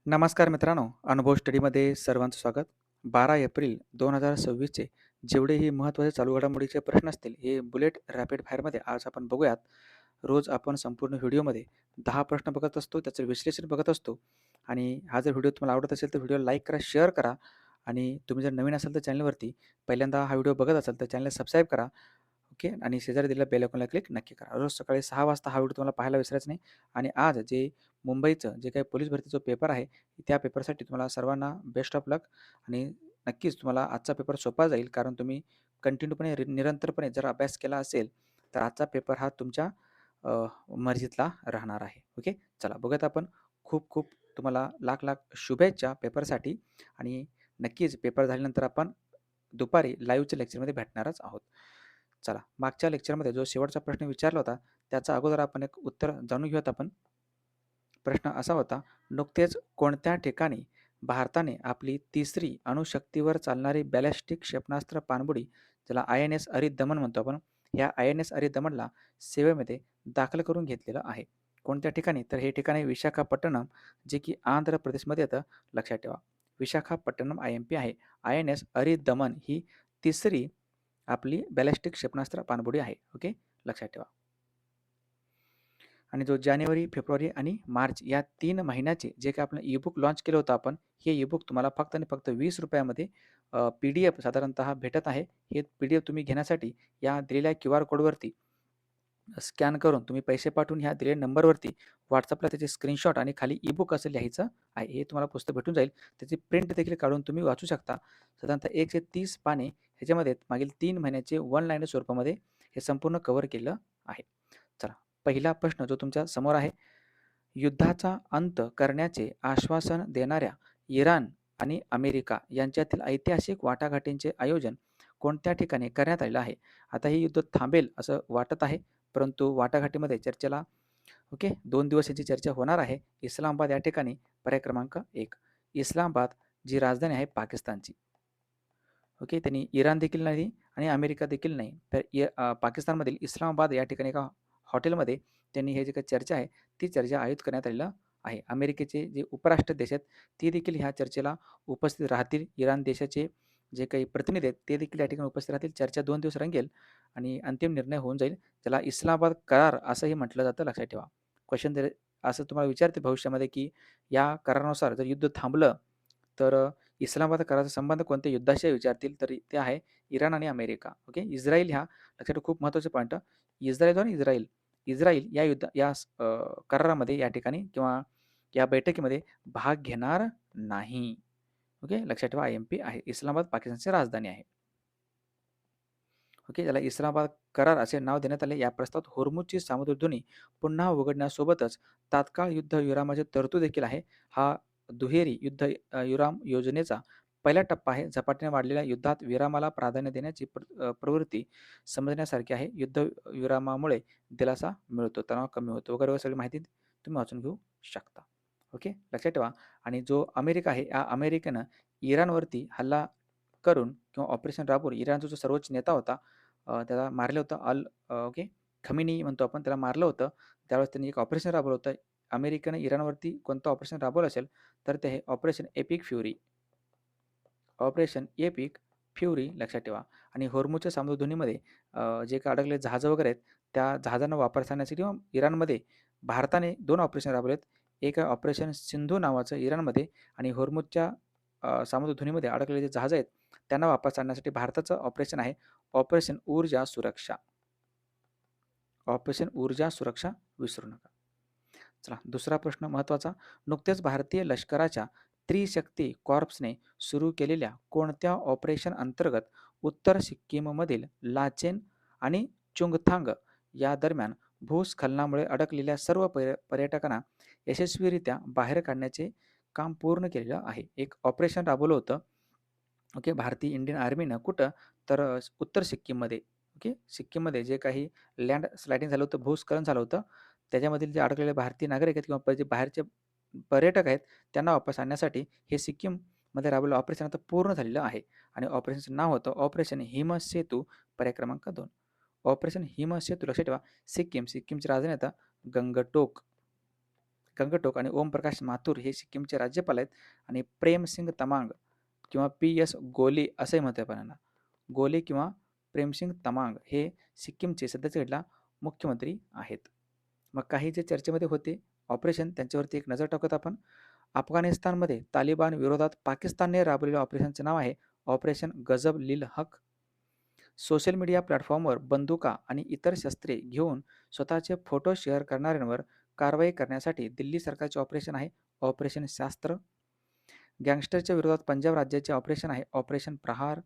नमस्कार मित्रांनो, अनुभव स्टडीमध्ये सर्वांचं स्वागत. 12 एप्रिल 2026चे जेवढेही महत्त्वाचे चालू घडामोडीचे प्रश्न असतील, हे बुलेट रॅपिड फायरमध्ये आज आपण बघूयात. रोज आपण संपूर्ण व्हिडिओमध्ये 10 प्रश्न बघत असतो, त्याचं विश्लेषण बघत असतो. आणि हा जर व्हिडिओ तुम्हाला आवडत असेल तर व्हिडिओ लाईक करा, शेअर करा. आणि तुम्ही जर नवीन असाल तर चॅनलवरती पहिल्यांदा हा व्हिडिओ बघत असाल तर चॅनलला सबस्क्राईब करा. ओके. आणि शेजारी दिलेल्या बेल आयकॉनला क्लिक नक्की करा. रोज सकाळी 6 वाजता हा व्हिडिओ तुम्हाला पाहायला विसरायचं नाही. आणि आज जे मुंबईचं जे काही पोलीस भरतीचा पेपर आहे, त्या पेपरसाठी तुम्हाला सर्वांना बेस्ट ऑफ लक. आणि नक्कीच तुम्हाला आजचा पेपर सोपा जाईल, कारण तुम्ही कंटिन्यूपणे निरंतरपणे जर अभ्यास केला असेल, तर आजचा पेपर हा तुमच्या मर्जीतला राहणार आहे. ओके. चला बघूयात आपण. खूप खूप तुम्हाला लाख लाख शुभेच्छा पेपरसाठी. आणि नक्कीच पेपर झाल्यानंतर आपण दुपारी लाईव्हच्या लेक्चरमध्ये भेटणारच आहोत. चला, मागच्या लेक्चरमध्ये जो शेवटचा प्रश्न विचारला होता, त्याचा अगोदर आपण एक उत्तर जाणून घेऊयात आपण. प्रश्न असा होता, नुकतेच कोणत्या ठिकाणी भारताने आपली तिसरी अणुशक्तीवर चालणारी बॅलिस्टिक क्षेपणास्त्र पाणबुडी, ज्याला INS अरिदमन म्हणतो आपण, ह्या INS अरिदमनला सेवेमध्ये दाखल करून घेतलेलं आहे? कोणत्या ठिकाणी? तर हे ठिकाण आहे विशाखापट्टणम, जे की आंध्र प्रदेशमध्ये येतं. लक्षात ठेवा, विशाखापट्टणम IMP आहे. INS अरिदमन ही तिसरी आपली बॅलिस्टिक क्षेपणास्त्र पाणबुडी आहे. ओके, लक्षात ठेवा. आणि जो जानेवारी, फेब्रुवारी आणि मार्च या 3 महिन्याचे जे काही आपण ई-बुक लॉन्च केलं होतं आपण, हे ई-बुक तुम्हाला फक्त आणि फक्त ₹20 PDF साधारणतः भेटत आहे. हे PDF तुम्ही घेण्यासाठी या दिलेल्या QR कोडवरती स्कॅन करून तुम्ही पैसे पाठवून ह्या दिलेल्या नंबरवरती WhatsAppला त्याचे स्क्रीनशॉट आणि खाली ई-बुक असं लिहायचं आहे. हे तुम्हाला पुस्तक भेटून जाईल. त्याची प्रिंट देखील काढून तुम्ही वाचू शकता. साधारणतः 130 पाने ह्याच्यामध्ये मागील 3 महिन्याचे वन लाईनर स्वरूपामध्ये हे संपूर्ण कव्हर केलं आहे. चला, पहिला प्रश्न जो तुमच्या समोर आहे, युद्धाचा अंत करण्याचे आश्वासन देणाऱ्या इराण आणि अमेरिका यांच्यातील ऐतिहासिक वाटाघाटींचे आयोजन कोणत्या ठिकाणी करण्यात आलेलं आहे? आता हे युद्ध थांबेल असं वाटत आहे, परंतु वाटाघाटीमध्ये चर्चेला ओके 2 दिवस याची चर्चा होणार आहे. इस्लामाबाद या ठिकाणी पर्याय क्रमांक 1. इस्लामाबाद जी राजधानी आहे पाकिस्तानची. ओके, त्यांनी इराण देखील नाही आणि अमेरिका देखील नाही. तर पाकिस्तानमधील इस्लामाबाद या ठिकाणी एका हॉटेलमध्ये त्यांनी हे जे काही चर्चा आहे, ती चर्चा आयोजित करण्यात आलेलं आहे. अमेरिकेचे जे उपराष्ट्र देश आहेत, ते देखील ह्या चर्चेला उपस्थित राहतील. इराण देशाचे जे काही प्रतिनिधी आहेत, ते देखील या ठिकाणी उपस्थित राहतील. चर्चा 2 दिवस रंगेल आणि अंतिम निर्णय होऊन जाईल. त्याला इस्लामाबाद करार असंही म्हटलं जातं, लक्षात ठेवा. क्वेश्चन जर असं तुम्हाला विचारते भविष्यामध्ये, की या करारानुसार जर युद्ध थांबलं, तर इस्लामाबाद कराराचा संबंध कोणत्या युद्धाशी विचारतील, तर ते आहे इराण आणि अमेरिका. ओके. इस्राईल ह्या लक्षात ठेवा, खूप महत्त्वाचे पॉईंट. इस्रायल आणि इस्राईल इस्राईल या करारामध्ये या ठिकाणी किंवा या बैठकीमध्ये भाग घेणार नाही. ओके, लक्षात ठेवा. IMP आहे. इस्लामाबाद पाकिस्तानची राजधानी आहे. ओके, त्याला इस्लामाबाद करार असे नाव देण्यात आले. या प्रस्तावात होर्मुझची सामुद्रधुनी पुन्हा उघडण्यासोबतच तात्काळ युद्धविरामाची तरतूद देखील आहे. हा दुहेरी विराम योजनेचा पहिला टप्पा आहे. झपाट्याने वाढलेल्या युद्धात विरामाला प्राधान्य देण्याची प्रवृत्ती समजण्यासारखी आहे. युद्धविरामामुळे दिलासा मिळतो, तणाव कमी होतो वगैरे सगळी माहिती तुम्ही वाचून घेऊ शकता. ओके, लक्षात ठेवा. आणि जो अमेरिका आहे, या अमेरिकेनं इराणवरती हल्ला करून किंवा ऑपरेशन राबवून इराणचा जो सर्वोच्च नेता होता, त्याला मारलं होतं. ओके, खमेनी म्हणतो आपण, त्याला मारलं होतं. त्यावेळेस त्यांनी एक ऑपरेशन राबवलं होतं. अमेरिकेनं इराणवरती कोणतं ऑपरेशन राबवलं असेल, तर ते आहे operation epic fury. Operation epic fury, लक्षात ठेवा. आणि होर्मुझच्या सामुद्रधुनीमध्ये जे काही अडकलेले जहाजं वगैरे आहेत, त्या जहाजांना वापरता येण्यासाठी किंवा इराणमध्ये भारताने 2 ऑपरेशन राबवलेत. एक आहे ऑपरेशन सिंधू नावाचं इराणमध्ये, आणि होर्मुझच्या सामुद्रधुनीमध्ये अडकलेले जे जहाज आहेत, त्यांना वापस आणण्यासाठी भारताचं ऑपरेशन आहे ऑपरेशन ऊर्जा सुरक्षा. ऑपरेशन ऊर्जा सुरक्षा विसरू नका. चला, दुसरा प्रश्न महत्त्वाचा. नुकतेच भारतीय लष्कराच्या त्रिशक्ती कॉर्प्सने सुरू केलेल्या कोणत्या ऑपरेशन अंतर्गत उत्तर सिक्कीममधील लाचेन आणि चुंगथांग या दरम्यान भूस्खलनामुळे अडकलेल्या सर्व पर्यटकांना यशस्वीरित्या बाहेर काढण्याचे काम पूर्ण केलेलं आहे? एक ऑपरेशन राबवलं होतं. ओके, भारतीय इंडियन आर्मीनं कुठं, तर उत्तर सिक्कीममध्ये. ओके, सिक्कीममध्ये जे काही लँड स्लायडिंग झालं होतं, भूस्खलन झालं होतं, त्याच्यामधील जे अडकलेले भारतीय नागरिक आहेत किंवा जे बाहेरचे पर्यटक आहेत, त्यांना वापस आणण्यासाठी हे सिक्कीममध्ये राबवलेलं ऑपरेशन आता पूर्ण झालेलं आहे. आणि ऑपरेशनचं नाव होतं ऑपरेशन हिमसेतू, पर्याय क्रमांक 2. ऑपरेशन हिमसेतू, लक्षात ठेवा. सिक्कीमची राजधानी आता गंगटोक. गंगटोक आणि ओमप्रकाश माथुर हे सिक्कीमचे राज्यपाल आहेत आणि प्रेमसिंग तमांग किंवा पी.एस. गोले असंही म्हणतो आपण यांना. गोले किंवा प्रेमसिंग तमांग हे सिक्कीमचे सध्याचे घडीला मुख्यमंत्री आहेत. मग काही जे चर्चेमध्ये होते ऑपरेशन त्यांच्यावरती एक नजर टाकूयात आपण. अफगाणिस्तानमध्ये तालिबान विरोधात पाकिस्तानने राबवलेल्या ऑपरेशनचे नाव आहे ऑपरेशन गजब लिल हक. सोशल मीडिया प्लॅटफॉर्मवर बंदुका आणि इतर शस्त्रे घेऊन स्वतःचे फोटो शेअर करणाऱ्यांवर कारवाई करण्यासाठी दिल्ली सरकारचे ऑपरेशन आहे ऑपरेशन शास्त्र. गँगस्टरच्या विरोधात पंजाब राज्याचे ऑपरेशन आहे ऑपरेशन प्रहार.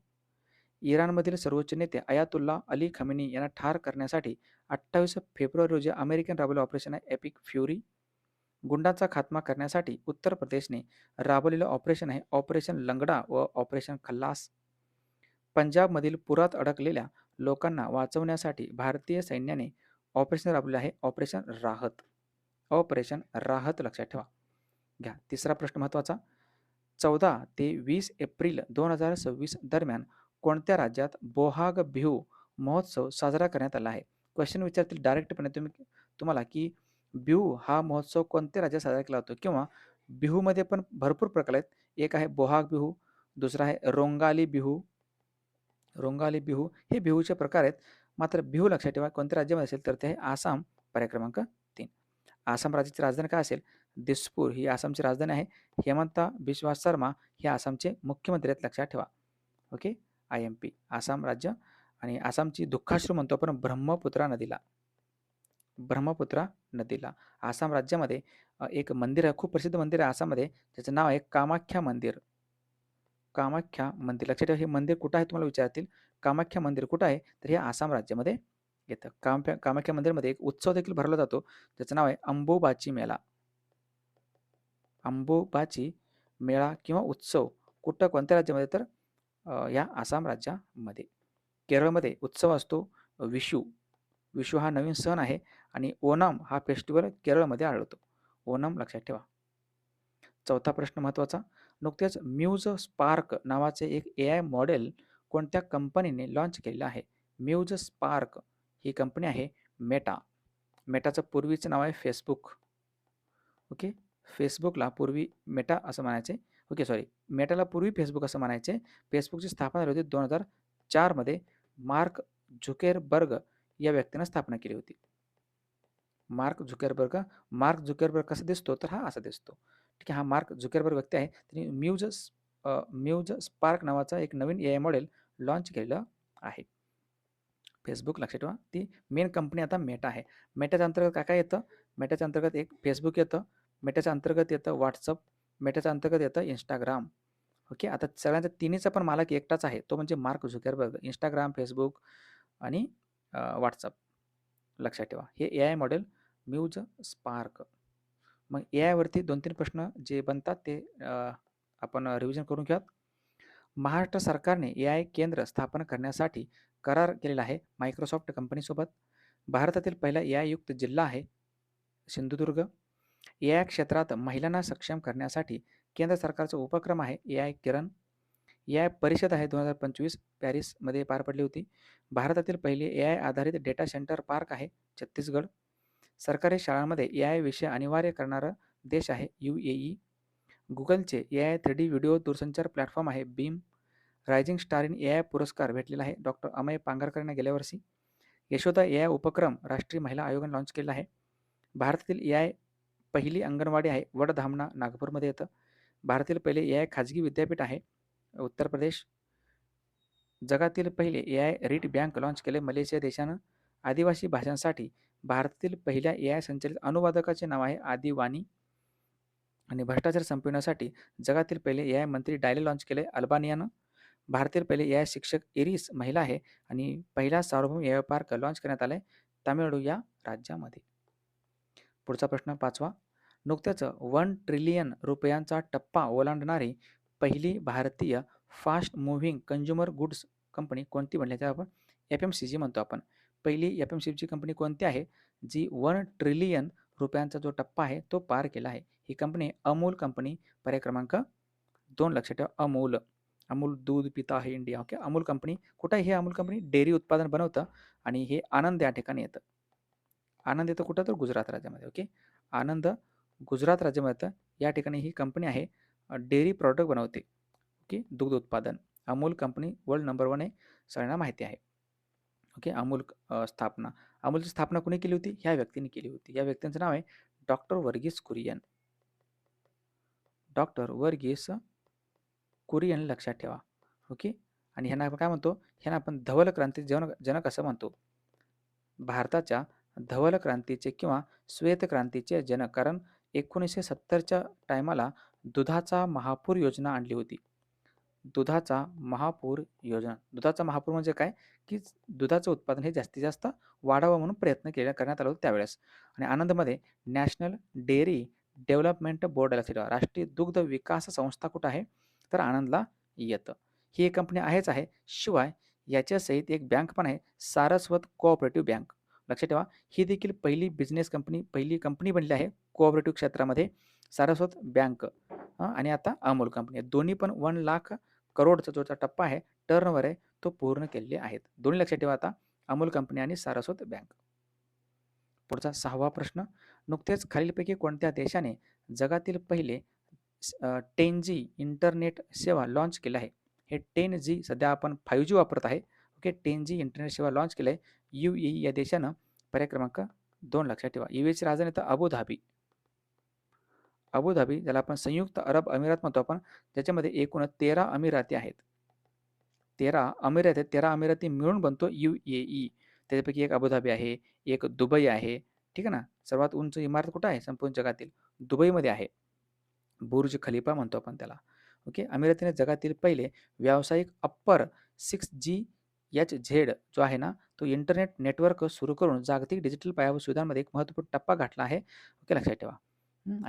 इराणमधील सर्वोच्च नेते अयातुल्ला अली खमेनी यांना ठार करण्यासाठी 28 फेब्रुवारी रोजी अमेरिकन राबवलेले ऑपरेशन आहे एपिक फ्युरी. गुंडाचा खात्मा करण्यासाठी उत्तर प्रदेशने राबवलेलं ऑपरेशन आहे ऑपरेशन लंगडा व ऑपरेशन खल्लास. पंजाबमधील पुरात अडकलेल्या लोकांना वाचवण्यासाठी भारतीय सैन्याने ऑपरेशन राबवले आहे ऑपरेशन राहत. ऑपरेशन राहत लक्षात ठेवा. घ्या तिसरा प्रश्न महत्त्वाचा. 14 ते 20 एप्रिल 2026 दरम्यान कोणत्या राज्यात बोहाग बिहू महोत्सव साजरा करण्यात आला आहे? क्वेश्चन विचारतील डायरेक्टपणे तुम्हाला की बिहू हा महोत्सव कोणत्या राज्यात साजरा केला जातो किंवा बिहूमध्ये पण भरपूर प्रकार आहेत. एक आहे बोहाग बिहू, दुसरा आहे रोंगाली बिहू. रोंगाली बिहू हे बिहूचे प्रकार आहेत. मात्र बिहू लक्षात ठेवा कोणत्या राज्यामध्ये असेल तर ते आहे आसाम. पर्याय क्रमांक 3. आसाम राज्याची राजधानी काय असेल? दिसपूर ही आसामची राजधानी आहे. हेमंता बिश्वा शर्मा हे आसामचे मुख्यमंत्री आहेत लक्षात ठेवा. ओके IMP आसाम राज्य. आणि आसामची दुःखाश्रू म्हणतो आपण ब्रह्मपुत्रा नदीला. ब्रह्मपुत्रा नदीला. आसाम राज्यामध्ये एक मंदिर आहे खूप प्रसिद्ध मंदिर आहे आसाममध्ये त्याचं नाव आहे कामाख्या मंदिर. कामाख्या मंदिर लक्षात ठेवा. हे मंदिर कुठं आहे तुम्हाला विचारतील. कामाख्या मंदिर कुठं आहे तर हे आसाम राज्यामध्ये येतं. कामाख्या मंदिरमध्ये एक उत्सव देखील भरला जातो त्याचं नाव आहे अंबुबाची मेळा. अंबुबाची मेळा किंवा उत्सव कुठं कोणत्या राज्यामध्ये तर या आसाम राज्यामध्ये. केरळमध्ये उत्सव असतो विशू. विशू हा नवीन सण आहे आणि ओणम हा फेस्टिवल केरळमध्ये आढळतो. ओणम लक्षात ठेवा. चौथा प्रश्न महत्त्वाचा. नुकतेच म्यूज स्पार्क नावाचे एक AI मॉडेल कोणत्या कंपनीने लॉन्च केलेलं आहे? म्यूज स्पार्क ही कंपनी आहे मेटा. मेटाचं पूर्वीचं नाव आहे फेसबुक. ओके फेसबुकला पूर्वी मेटा असं म्हणायचे. ओके सॉरी मेटाला पूर्वी फेसबुक असं म्हणायचे. फेसबुकची स्थापना झाली होती 2004 मध्ये. मार्क झुकेरबर्ग या व्यक्तीनं स्थापना केली होती. मार्क झुकेरबर्ग कसा दिसतो तर हा असा दिसतो. ठीक आहे. हा मार्क झुकेरबर्ग व्यक्ती आहे. त्यांनी म्यूज स्पार्क नावाचा एक नवीन AI मॉडेल लॉन्च केलेलं आहे. फेसबुक लक्षात ठेवा. ती मेन कंपनी आता मेटा आहे. मेटाच्या अंतर्गत काय काय येतं? मेटाच्या अंतर्गत एक फेसबुक येतं. मेटाच्या अंतर्गत येतं व्हॉट्सअप. मेटाच्या अंतर्गत येतं इंस्टाग्राम. ओके आता सगळ्यांचा तिन्हीचा पण मालक एकटाच आहे तो म्हणजे मार्क झुकेरबर्ग. इंस्टाग्राम, फेसबुक आणि व्हॉट्सअप लक्षात ठेवा. हे AI मॉडेल म्यूज स्पार्क. मग AI वरती 2-3 प्रश्न जे बनतात ते आपण रिव्हिजन करून घ्यात. महाराष्ट्र सरकारने AI केंद्र स्थापन करण्यासाठी करार केलेला आहे मायक्रोसॉफ्ट कंपनीसोबत. भारतातील पहिला AI युक्त जिल्हा आहे सिंधुदुर्ग. AI क्षेत्रात महिलांना सक्षम करण्यासाठी केंद्र सरकारचा उपक्रम आहे AI किरण. AI परिषद आहे 2025 पॅरिसमध्ये पार पडली होती. भारतातील पहिले AI आधारित डेटा सेंटर पार्क आहे छत्तीसगड. सरकारी शाळांमध्ये AI विषय अनिवार्य करणारा देश आहे UAE. गुगलचे AI 3D व्हिडिओ दूरसंचार प्लॅटफॉर्म आहे beam. Rising star in AI पुरस्कार भेटलेला आहे डॉक्टर अमय पांगरकर यांना गेल्या वर्षी. यशोदा AI उपक्रम राष्ट्रीय महिला आयोगाने लॉन्च केलेला आहे. भारतातील AI पहिली अंगणवाडी आहे वडधामणा नागपूरमध्ये येतं. भारतातील पहिले AI खाजगी विद्यापीठ आहे उत्तर प्रदेश. जगातील पहिले AI रीट बँक लॉन्च केले मलेशिया देशानं. आदिवासी भाषांसाठी भारतातील पहिल्या AI संचलित अनुवादकाचे नाव आहे आदिवानी. आणि भ्रष्टाचार संपविण्यासाठी जगातील पहिले AI मंत्री डायले लॉन्च केले अल्बानियानं. भारतातील पहिले AI शिक्षक इरिस महिला आहे आणि पहिला सार्वभौम AI पार्क लॉन्च करण्यात आलाय तामिळनाडू या राज्यामध्ये. पुढचा प्रश्न 5वा. नुकत्याच 1 ट्रिलियन रुपयांचा टप्पा ओलांडणारी पहिली भारतीय fast moving consumer goods company कोणती बनली? त्याला आपण FMCG म्हणतो आपण. पहिली FMCG कंपनी कोणती आहे जी 1 ट्रिलियन रुपयांचा जो टप्पा आहे तो पार केला आहे? ही कंपनी अमूल कंपनी. पर्याय क्रमांक 2 लक्षात ठेवा. अमूल. अमूल दूध पिता आहे इंडिया. ओके अमूल कंपनी कुठं आहे? हे अमूल कंपनी डेअरी उत्पादन बनवतं आणि हे आनंद या ठिकाणी येतं. आनंद येतं कुठं तर गुजरात राज्यामध्ये. ओके आनंद गुजरात राज्यामध्ये या ठिकाणी ही कंपनी आहे, डेअरी प्रॉडक्ट बनवते. ओके, दुग्ध उत्पादन. अमूल कंपनी वर्ल्ड नंबर 1 आहे, सगळ्यांना माहिती आहे. ओके, अमूल स्थापना. अमूलची स्थापना कोणी केली होती? ह्या व्यक्तीने केली होती. या व्यक्तीचं नाव आहे डॉक्टर वर्गीस कुरियन. डॉक्टर वर्गीस कुरियन लक्षात ठेवा. ओके, आणि ह्यांना आपण काय म्हणतो? ह्यांना आपण धवल क्रांती जनक असं म्हणतो. भारताच्या धवल क्रांतीचे किंवा श्वेत क्रांतीचे जनक, कारण 1970च्या टायमाला दुधाचा महापूर योजना आणली होती. दुधाचा महापूर योजना. दुधाचा महापूर म्हणजे काय? की दुधाचं उत्पादन हे जास्तीत जास्त वाढावं म्हणून प्रयत्न करण्यात आला होता त्यावेळेस. आणि आनंदमध्ये नॅशनल डेअरी डेव्हलपमेंट बोर्ड लक्षात ठेवा. राष्ट्रीय दुग्ध विकास संस्था कुठं आहे? तर आनंदला येतं. ही एक कंपनी आहेच आहे. शिवाय याच्यासहित एक बँक पण आहे, सारस्वत कोऑपरेटिव्ह बँक. लक्षात ठेवा, ही देखील पहिली कंपनी बनली आहे कोऑपरेटिव्ह क्षेत्रामध्ये, सारस्वत बँक. आणि आता अमूल कंपनी. दोन्ही पण 1,00,000 करोडचा जो टप्पा आहे, टर्नओव्हर आहे, तो पूर्ण केलेले आहेत. दोन्ही लक्षात ठेवा आता, अमूल कंपनी आणि सारस्वत बँक. पुढचा 6वा प्रश्न. नुकतेच खालीलपैकी कोणत्या देशाने जगातील पहिले 10G इंटरनेट सेवा लॉन्च केलं आहे? हे 10G सध्या आपण 5G वापरत आहे. ओके, 10G इंटरनेट सेवा लॉन्च केलं आहे UAE या देशानं. पर्याय क्रमांक 2 लक्षात ठेवा. UAEची राजधानी तर अबुधाबी. अबुधाबी, ज्याला आपण संयुक्त अरब अमिरात म्हणतो आपण, ज्याच्यामध्ये एकूण 13 अमिराती आहेत. 13 अमिरात आहेत. 13 अमिराती मिळून बनतो UAE. त्याच्यापैकी एक अबुधाबी आहे, एक दुबई आहे. ठीक आहे ना. सर्वात उंच इमारत कुठं आहे संपूर्ण जगातील? दुबईमध्ये आहे. बुर्ज खलिफा म्हणतो आपण त्याला. ओके, अमिरातीने जगातील पहिले व्यावसायिक अप्पर 6GHz जो आहे ना, तो इंटरनेट नेटवर्क सुरू करून जागतिक डिजिटल पायाभूत सुविधांमध्ये एक महत्त्वपूर्ण टप्पा गाठला आहे. ओके, लक्षात ठेवा.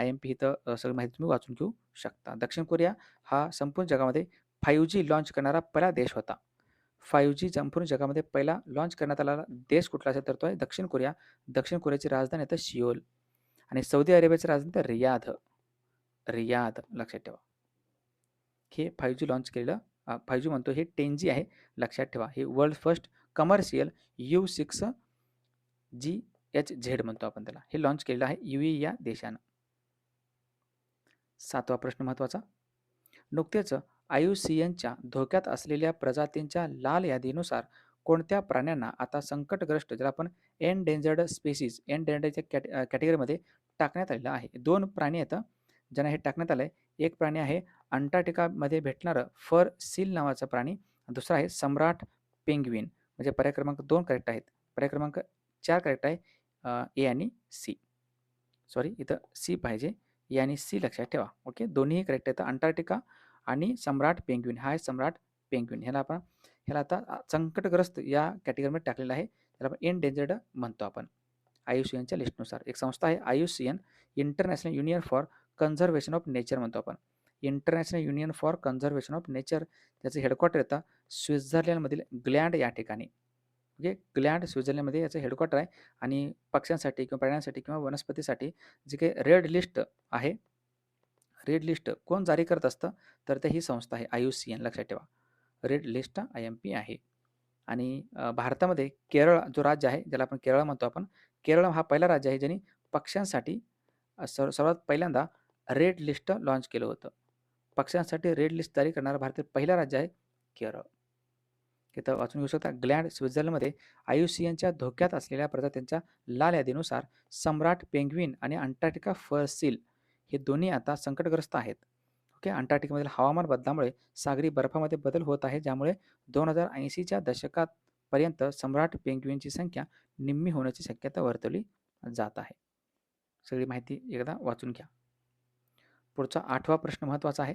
IMP इथं सगळी माहिती तुम्ही वाचून घेऊ शकता. दक्षिण कोरिया हा संपूर्ण जगामध्ये 5G लॉन्च करणारा पहिला देश होता. 5G संपूर्ण जगामध्ये पहिला लॉन्च करण्यात आलेला देश कुठला असेल तर तो आहे दक्षिण कोरिया. दक्षिण कोरियाची राजधानी आहे तर सिओल. आणि सौदी अरेबियाची राजधानी तर रियाध. रियाध लक्षात ठेवा. हे 5G लॉन्च केलेलं 5G म्हणतो, हे 10G आहे, लक्षात ठेवा. हे वर्ल्ड फर्स्ट कमर्शियल U6GHz म्हणतो आपण त्याला. हे लॉन्च केलेलं आहे UAE या देशानं. 7वा प्रश्न महत्त्वाचा. नुकतेच IUCNच्या धोक्यात असलेल्या प्रजातींच्या लाल यादीनुसार कोणत्या प्राण्यांना आता संकटग्रस्त, ज्याला आपण एंडेंजर्ड स्पेसीज, एंडेंजर्डच्या कॅटेगरीमध्ये टाकण्यात आलेलं आहे. 2 प्राणी आहेत ज्यांना हे टाकण्यात आलं आहे. एक प्राणी आहे अंटार्क्टिकामध्ये भेटणारं फर सील नावाचा प्राणी. दुसरा आहे सम्राट पेंग्विन. म्हणजे पर्याय क्रमांक 2 करेक्ट आहेत. पर्याय क्रमांक 4 करेक्ट आहे. ए आणि सी. सॉरी, इथं सी पाहिजे. ए आणि सी लक्षात ठेवा. ओके, दोन्हीही करेक्ट आहेत. अंटार्क्टिका आणि सम्राट पेंग्विन. हा आहे सम्राट पेंग्विन. ह्याला आता संकटग्रस्त या कॅटेगरीमध्ये टाकलेलं आहे. त्याला आपण एंडेंजर्ड म्हणतो आपण. IUCNच्या लिस्टनुसार एक संस्था आहे IUCN, international union for conservation of nature म्हणतो आपण. International union for conservation of nature, त्याचं हेडक्वार्टर येतं स्वित्झर्लंडमधील ग्लँड या ठिकाणी. म्हणजे ग्लँड स्वित्झर्लंडमध्ये याचं हेडक्वार्टर आहे. आणि पक्ष्यांसाठी किंवा प्राण्यांसाठी किंवा वनस्पतीसाठी जी काही रेड लिस्ट आहे, रेड लिस्ट कोण जारी करत असतं तर ते ही संस्था आहे IUCN, लक्षात ठेवा. रेड लिस्ट IMP आहे. आणि भारतामध्ये केरळ जो राज्य आहे, ज्याला आपण केरळ म्हणतो आपण, केरळ हा पहिला राज्य आहे ज्यांनी पक्ष्यांसाठी सर्वात पहिल्यांदा रेड लिस्ट लॉन्च केलं होतं. पक्ष्यांसाठी रेड लिस्ट जारी करणारं भारतातील पहिलं राज्य आहे केरळ. इथं वाचून घेऊ शकता. ग्लँड स्वित्झर्लंडमध्ये IUCNच्या धोक्यात असलेल्या प्रजातींच्या लाल यादीनुसार सम्राट पेंग्विन आणि अंटार्क्टिका फर सील हे दोन्ही आता संकटग्रस्त आहेत. ओके, अंटार्क्टिकामधील हवामान बदलामुळे सागरी बर्फामध्ये बदल होत आहे, ज्यामुळे 2080च्या दशकापर्यंत सम्राट पेंग्विनची संख्या निम्मी होण्याची शक्यता वर्तवली जात आहे. सगळी माहिती एकदा वाचून घ्या. पुढचा 8वा प्रश्न महत्त्वाचा आहे.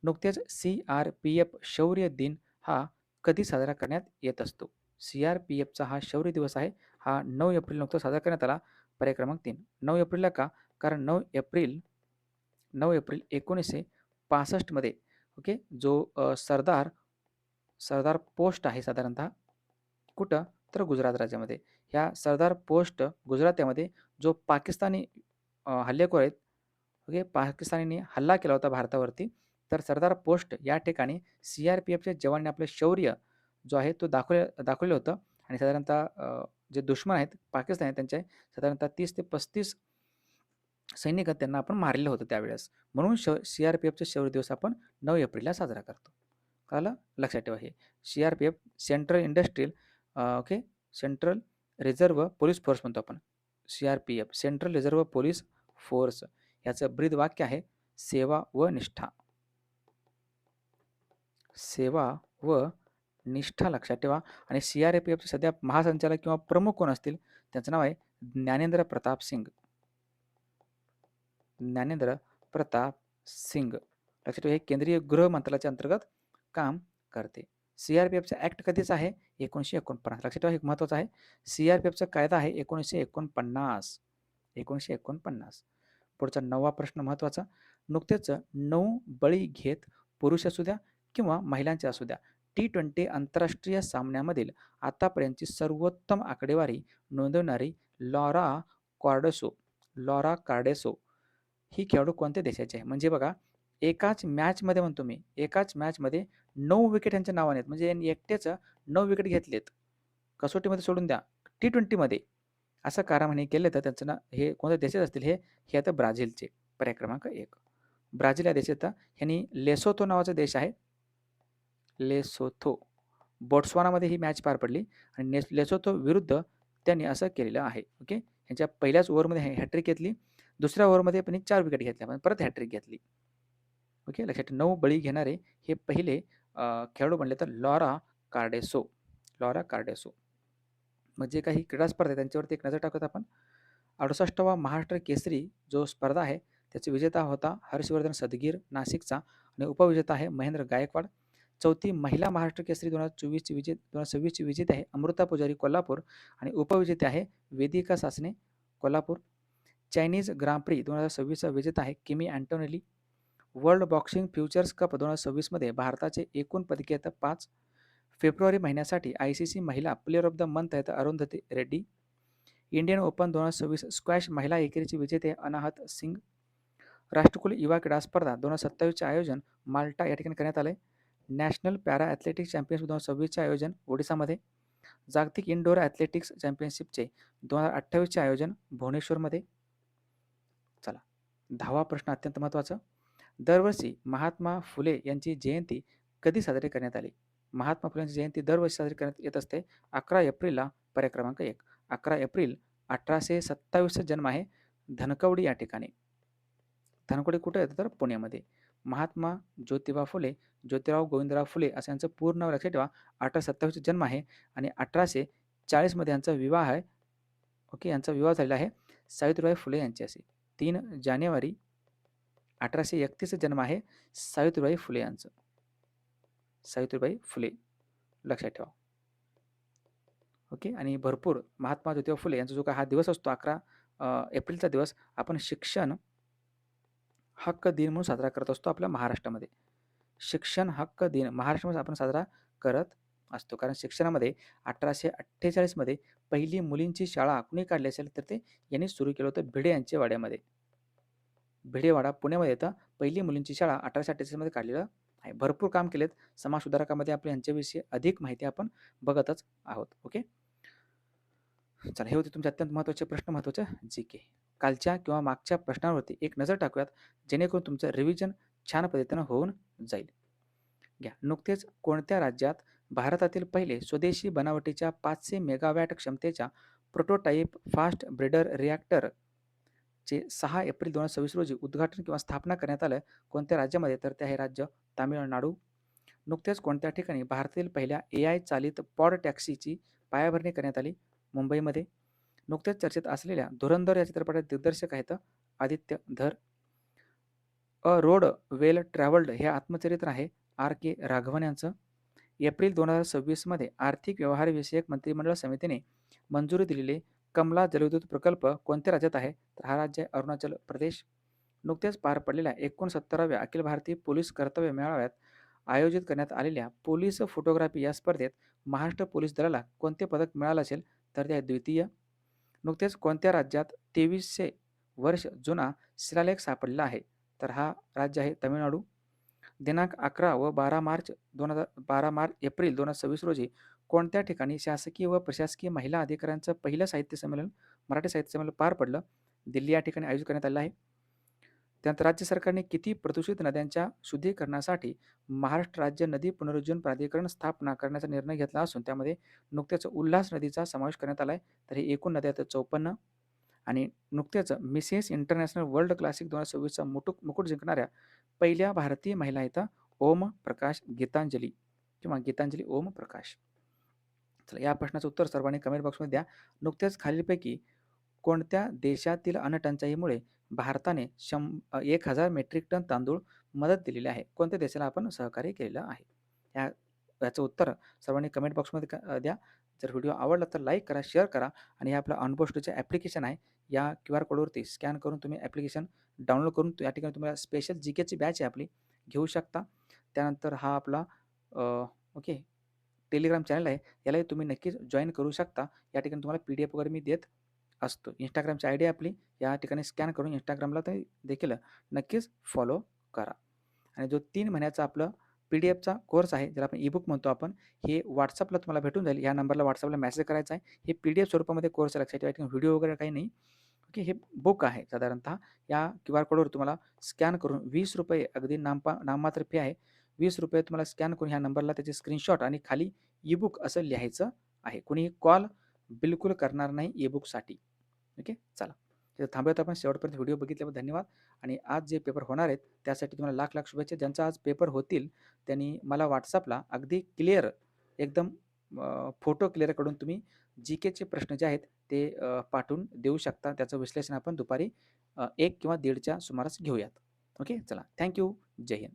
नुकतेच CRPF शौर्य दिन हा कधी साजरा करण्यात येत असतो? CRPFचा हा शौर्य दिवस आहे, हा 9 एप्रिल नुकता साजरा करण्यात आला. पर्याय क्रमांक 3. 9 एप्रिलला का? कारण 9 एप्रिल 1965 मध्ये ओके, जो सरदार पोस्ट आहे साधारणतः कुठं तर गुजरात राज्यामध्ये. ह्या सरदार पोस्ट गुजरात यामध्ये जो पाकिस्तानी हल्लेखोर आहेत, ओके, पाकिस्तानींनी हल्ला केला होता भारतावरती. तर सरदार पोस्ट या ठिकाणी CRPFच्या जवानांनी आपलं शौर्य जो आहे तो दाखवलं होतं. आणि साधारणतः जे दुश्मन आहेत पाकिस्तानी त्यांचे साधारणतः 30 ते 35 सैनिकात त्यांना आपण मारलेलं होतं त्यावेळेस. म्हणून CRPFचा शौर्य दिवस आपण 9 एप्रिलला साजरा करतो. कळालं? लक्षात ठेवा हे. CRPF central industrial okay central reserve police force म्हणतो आपण. CRPF central reserve police force याचं ब्रीद वाक्य आहे सेवा व निष्ठा. सेवा व निष्ठा लक्षात ठेवा. आणि CRPFचे सध्या महासंचालक किंवा प्रमुख कोण असतील? त्यांचं नाव आहे ज्ञानेंद्र प्रताप सिंग. ज्ञानेंद्र प्रताप सिंग. लक्षात ठेवा हे केंद्रीय गृह मंत्रालयाच्या अंतर्गत काम करते. CRPFचा ॲक्ट कधीचा आहे? 1949. लक्षात ठेवा हे महत्त्वाचं आहे. CRPFचा कायदा आहे 1949. 1949. पुढचा 9वा प्रश्न महत्त्वाचा. नुकतेच 9 बळी घेत पुरुष असू द्या किंवा महिलांचे असू द्या T20 आंतरराष्ट्रीय सामन्यामधील आतापर्यंतची सर्वोत्तम आकडेवारी नोंदवणारी लॉरा कार्डेसो ही खेळाडू कोणत्या देशाची आहे? म्हणजे बघा एकाच मॅचमध्ये म्हणतो मी, एकाच मॅचमध्ये 9 विकेट यांच्या नावाने आहेत. म्हणजे यांनी एकट्याच 9 विकेट घेतलेत. कसोटीमध्ये सोडून द्या, T20मध्ये. असं कारामाने केलं तर त्यांचं नाव हे कोणत्या देशात असतील हे आता ब्राझीलचे. पर्याय क्रमांक 1. ब्राझील या देशात ह्यांनी लेसोथो नावाचा देश आहे. लेसोथो. बोट्स्वानामध्ये ही मॅच पार पडली आणि लेसोथो विरुद्ध त्यांनी असं केलेलं आहे. ओके. ह्यांच्या पहिल्याच ओव्हरमध्ये हॅट्रिक घेतली. दुसऱ्या ओव्हरमध्ये पण 4 विकेट घेतल्या, पण परत हॅट्रिक घेतली. ओके. लक्षात 9 बळी घेणारे हे पहिले खेळाडू बनले तर लॉरा कार्डेसो. लॉरा कार्डेसो. मग जे काही क्रीडा स्पर्धा आहे त्यांच्यावरती एक नजर टाकूयात आपण. 68वा महाराष्ट्र केसरी जो स्पर्धा आहे त्याचे विजेता होता हर्षवर्धन सदगीर नाशिकचा आणि उपविजेता आहे महेंद्र गायकवाड. 4थी महिला महाराष्ट्र केसरी 2026ची विजेते आहे अमृता पुजारी कोल्हापूर आणि उपविजेते आहे वेदिका सासने कोल्हापूर. चायनीज ग्रांप्री 2026चा विजेता आहे किमी अँटोनेली. वर्ल्ड बॉक्सिंग फ्युचर्स कप 2026मध्ये भारताचे एकूण पदके आहेत 5. फेब्रुवारी महिन्यासाठी ICC महिला प्लेअर ऑफ द मंथ आहेत Arundhati Reddy. Indian open 2026 squash महिला एकेरीचे विजेते अनाहत सिंग. राष्ट्रकुल युवा क्रीडा स्पर्धा 2027चे आयोजन माल्टा या ठिकाणी करण्यात आले. नॅशनल पॅरा ॲथलेटिक्स चॅम्पियनशिप 2026चे आयोजन ओडिसामध्ये. जागतिक इंडोर ॲथलेटिक्स चॅम्पियनशिपचे 2028चे आयोजन भुवनेश्वरमध्ये. चला 10वा प्रश्न अत्यंत महत्त्वाचा. दरवर्षी महात्मा फुले यांची जयंती कधी साजरी करण्यात आली? महात्मा फुलेंची जयंती दरवर्षी साजरी करण्यात येत असते 11 एप्रिलला. पर्याय क्रमांक 1. 11 एप्रिल 1827चा जन्म आहे धनकवडी या ठिकाणी. धनकवडी कुठे येतं तर पुण्यामध्ये. महात्मा ज्योतिबा फुले, ज्योतिराव गोविंदराव फुले असं यांचं पूर्ण नाव लक्षात ठेवा. 1827चा जन्म आहे आणि 1840मध्ये यांचा विवाह आहे. ओके. यांचा विवाह झालेला आहे सावित्रीबाई फुले यांच्याशी. 3 जानेवारी 1831चा जन्म आहे सावित्रीबाई फुले यांचं. सावित्रीबाई फुले लक्षात ठेवा. ओके. आणि भरपूर महात्मा ज्योतिबा फुले यांचा जो काय हा दिवस असतो 11 एप्रिलचा दिवस आपण शिक्षण हक्क दिन म्हणून साजरा करत असतो आपल्या महाराष्ट्रामध्ये. शिक्षण हक्क दिन महाराष्ट्रामध्ये आपण साजरा करत असतो. कारण शिक्षणामध्ये 1848मध्ये पहिली मुलींची शाळा कुणी काढली असेल तर ते यांनी सुरू केलं होतं भिडे यांच्या वाड्यामध्ये. भिडेवाडा पुण्यामध्ये येतं. पहिली मुलींची शाळा 1848मध्ये काढलेलं आहे. भरपूर काम केलेत समाजसुधारकामध्ये आपल्या यांच्याविषयी अधिक माहिती आपण बघतच आहोत. ओके. चला हे होते तुमचे अत्यंत महत्त्वाचे प्रश्न, महत्त्वाचे GK. कालच्या किंवा मागच्या प्रश्नांवरती एक नजर टाकूयात जेणेकरून तुमचं रिव्हिजन छान पद्धतीनं होऊन जाईल. घ्या. नुकतेच कोणत्या राज्यात भारतातील पहिले स्वदेशी बनावटीच्या 500 मेगावॅट क्षमतेच्या प्रोटोटाईप फास्ट ब्रेडर रिॲक्टरचे 6 एप्रिल 2026 रोजी उद्घाटन किंवा स्थापना करण्यात आलं? कोणत्या राज्यामध्ये तर ते आहे राज्य तामिळनाडू. नुकतेच कोणत्या ठिकाणी भारतातील पहिल्या AI चालित पॉड टॅक्सीची पायाभरणी करण्यात आली? मुंबईमध्ये. नुकतेच चर्चेत असलेल्या धुरंधर या चित्रपटाचे दिग्दर्शक आहेत आदित्य धर. अ रोड वेल ट्रॅव्हल्ड हे आत्मचरित्र आहे RK राघवन यांचं. एप्रिल 2026मध्ये आर्थिक व्यवहारविषयक मंत्रिमंडळ समितीने मंजुरी दिलेले कमला जलविद्युत प्रकल्प कोणत्या राज्यात आहे? तर हा राज्य आहे अरुणाचल प्रदेश. नुकतेच पार पडलेल्या 69व्या अखिल भारतीय पोलीस कर्तव्य मेळाव्यात आयोजित करण्यात आलेल्या पोलीस फोटोग्राफी या स्पर्धेत महाराष्ट्र पोलीस दलाला कोणते पदक मिळालं असेल तर ते आहे द्वितीय. नुकतेच कोणत्या राज्यात 2300 वर्ष जुना शिलालेख सापडलेला आहे? तर हा राज्य आहे तामिळनाडू. दिनांक 11 व 12 एप्रिल 2026 रोजी कोणत्या ठिकाणी शासकीय व प्रशासकीय महिला अधिकाऱ्यांचं पहिलं साहित्य संमेलन मराठी साहित्य संमेलन पार पडलं? दिल्ली या ठिकाणी आयोजित करण्यात आलेला आहे. त्यानंतर राज्य सरकारने किती प्रदूषित नद्यांच्या शुद्धीकरणासाठी महाराष्ट्र राज्य नदी पुनरुज्जीवन प्राधिकरण स्थापना करण्याचा निर्णय घेतला असून त्यामध्ये नुकत्याच उल्हास नदीचा समावेश करण्यात आला आहे. तर हे एकूण नद्या आहेत 54 आणि नुकत्याच मिसेस इंटरनॅशनल वर्ल्ड क्लासिक 2026चा मुकुट जिंकणाऱ्या पहिल्या भारतीय महिला आहेत ओम प्रकाश गीतांजली किंवा गीतांजली ओम प्रकाश. चला या प्रश्नाचं उत्तर सर्वांनी कमेंट बॉक्समध्ये द्या. नुकत्याच खालीलपैकी कोणत्या देशातील अन्नटंचाईमुळे भारताने 1000 मेट्रिक टन तांदूळ मदत दिलेली आहे? कोणत्या देशाला आपण सहकार्य केलेलं आहे? याचं उत्तर सर्वांनी कमेंट बॉक्समध्ये द्या. जर व्हिडिओ आवडला तर लाईक करा, शेअर करा आणि हे आपलं अनबोस्टचे ॲप्लिकेशन आहे. या QR कोडवरती स्कॅन करून तुम्ही ॲप्लिकेशन डाउनलोड करून या ठिकाणी तुम्हाला स्पेशल GKची बॅच आहे आपली, घेऊ शकता. त्यानंतर हा आपला ओके टेलिग्राम चॅनल आहे. यालाही तुम्ही नक्कीच जॉइन करू शकता. या ठिकाणी तुम्हाला PDF वगैरे मी देत असतो. Instagramची आयडी आपली या ठिकाणी स्कॅन करून Instagramला ते देखील नक्कीच फॉलो करा. आणि जो 3 महिन्याचा आपलं PDF कोर्स आहे, ज्याला आपण ईबुक म्हणतो आपण, हे WhatsAppला तुम्हाला भेटून जाईल. या नंबरला WhatsAppला मेसेज करायचा आहे. हे PDF स्वरूपामध्ये कोर्स लक्षात ठेवा. ठिकाणी व्हिडिओ वगैरे काही नाही. ओके, हे बुक आहे साधारणतः. या QR कोडवर तुम्हाला स्कॅन करून ₹20 अगदी नाममात्र फी आहे. ₹20 तुम्हाला स्कॅन करून ह्या नंबरला त्याचे स्क्रीनशॉट आणि खाली ईबुक असं लिहायचं आहे. कोणीही कॉल बिलकुल करणार नाही ईबुकसाठी. ओके, चला. तर थांबूयात आपण. शेवटपर्यंत व्हिडिओ बघितल्याबद्दल धन्यवाद. आणि आज जे पेपर होणार आहेत त्यासाठी तुम्हाला लाख लाख शुभेच्छा. ज्यांचा आज पेपर होतील त्यांनी मला WhatsAppला अगदी क्लिअर एकदम फोटो क्लिअर करून तुम्ही GKचे प्रश्न जे आहेत ते पाठवून देऊ शकता. त्याचं विश्लेषण आपण दुपारी 1 किंवा 1:30च्या सुमारास घेऊयात. ओके, चला. थँक जय हिंद.